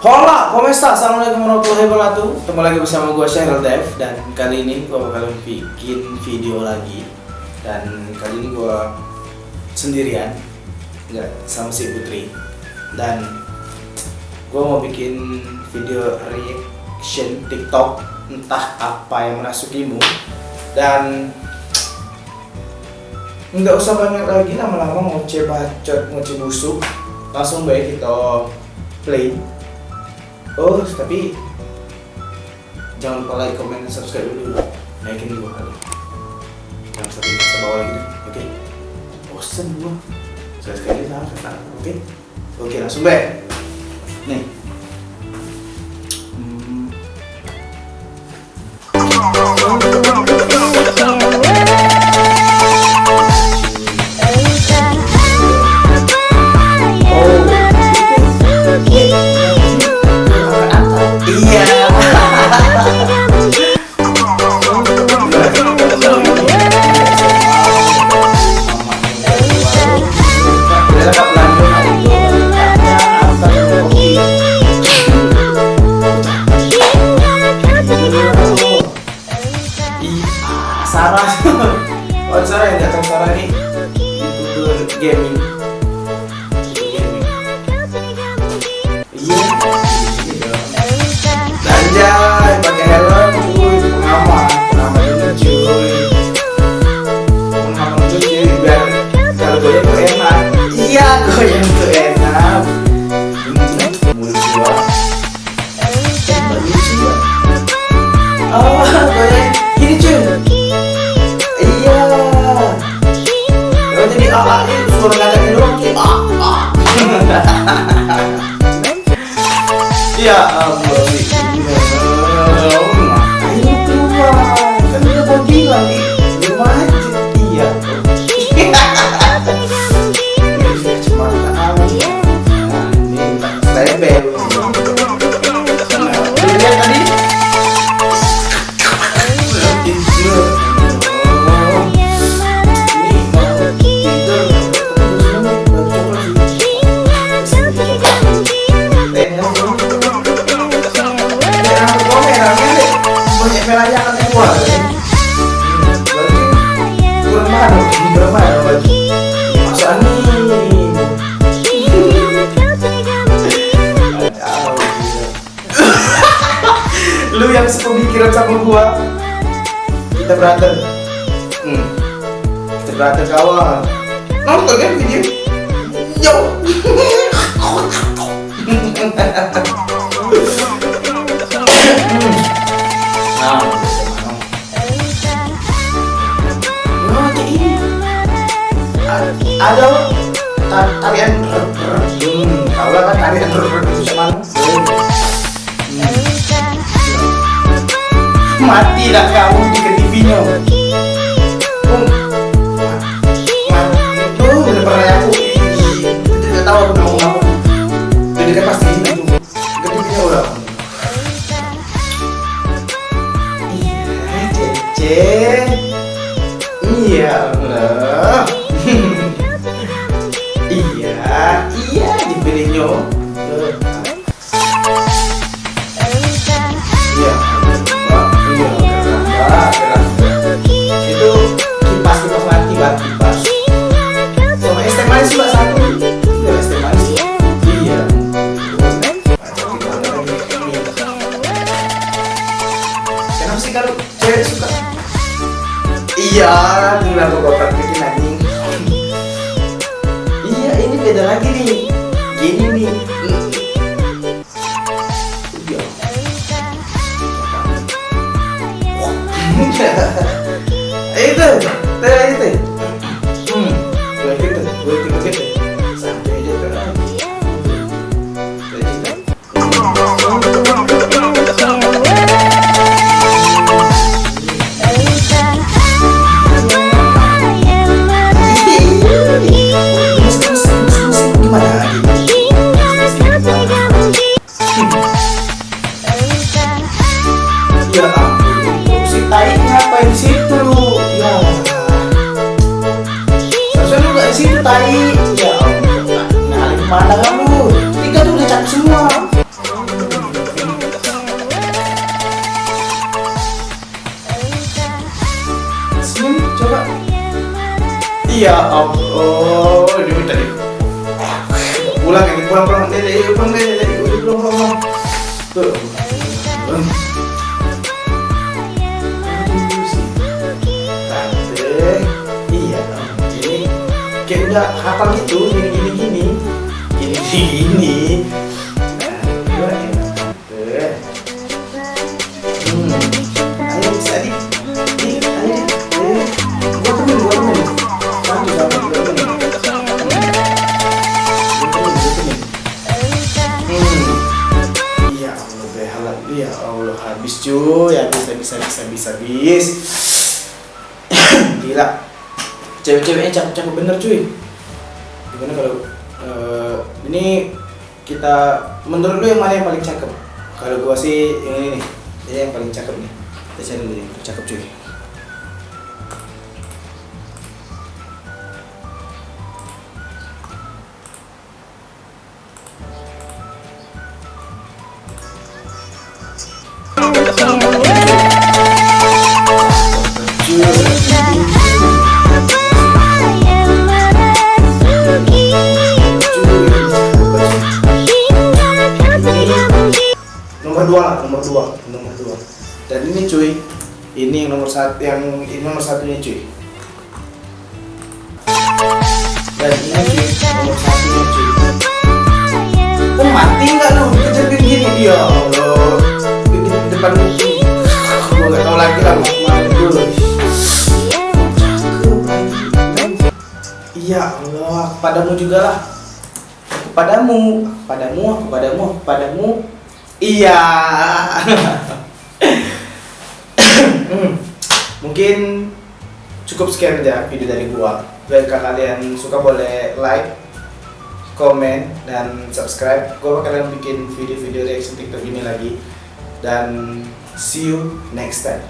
Hola, ¿cómo estás? Assalamualaikum warahmatullahi wabarakatuh. Ketemu lagi bersama gue Syahril Dev. Dan kali ini gue bakal bikin video lagi. Dan kali ini gue sendirian, nggak sama si Putri. Dan gue mau bikin video reaction TikTok, entah apa yang merasukimu. Dan nggak usah banyak lagi lama-lama ngoceh bacot, ngoceh busuk. Langsung baik kita play. Oh, tapi jangan lupa like, comment, dan subscribe dulu. Naikin dulu kali. Jangan sampai ke bawah lagi deh. Oke. Bosen gua. Sekali-sekali lah. Oke. Oke, langsung baik. Nih. Sarah, oh Sarah yang datang Sarah nih, YouTuber gaming. Iya, Anjay, pakai helm, cuy, pengaman ini cuy, pengaman itu cuy, biar kalau goyang tuh enak. Iya, goyang tuh enak. Mulut gua, lucu ya. Oh, goyang gini cuy. Jadi ini suara ngadakin doang kayak ya ampun ini keluar kan udah mau bilang di rumah aja. Iya cuma ini lebel lihat tadi merahnya akan keluar. Berarti kurang mahal berarti. Masa nih? Lu yang sepemikiran sama gua. Kita berantem. Kita berantem kawan. Nonton kan video? Yo. Ada tarian tahu lah kan tarian itu sama mati lah kamu di TV-nya. Itu bener pernah aku tidak tahu aku ngomong apa. Jadi kan pasti ini tuh ke TV-nya udah. Cece. Iya bener. Iya dipilihnya. Itu kipas mati bang, kipas. Sama es teh manis mbak satu. Iya es teh manis. Iya. Kenapa sih kalau cewek suka? Iya, tinggal aku kotak bikin anjing. Iya, ini beda lagi nih. Gini nih. Itu. Gue gitu. Sampai aja terang. Ya ampun, si tai ngapain di situ lu? Ya. Harusnya lu nggak di situ tai. Ya ampun, nah kemana kan lu? Tiga tuh udah capek semua. coba. Iya Allah, ini tadi. Pulang ini, pulang deh, pulang. Tuh. Tante, iya ini kayak udah hafal gitu, gini. Nah, tante. Ayo bisa ayo. Gua temen. Ya Allah, habis cuy, habis. Gila, cewek-ceweknya cakep bener cuy. Gimana kalau ini kita menurut lu yang mana yang paling cakep? Kalau gua sih yang ini nih, dia yang paling cakep nih. Kita cari dulu yang cakep cuy. Nomor dua. Dan ini cuy, ini yang nomor satunya cuy. Dan ini cuy, nomor satunya cuy. Mati nggak lu? Kejepit gini dia, Allah. Di depan lu. Gua nggak tahu lagi lah mana dulu. Iya Allah, kepadamu juga lah. Kepadamu. Iya. Mungkin cukup sekian aja video dari gua. Jika kalian suka boleh like, komen, dan subscribe. Gua bakalan bikin video-video reaction TikTok ini lagi. Dan see you next time.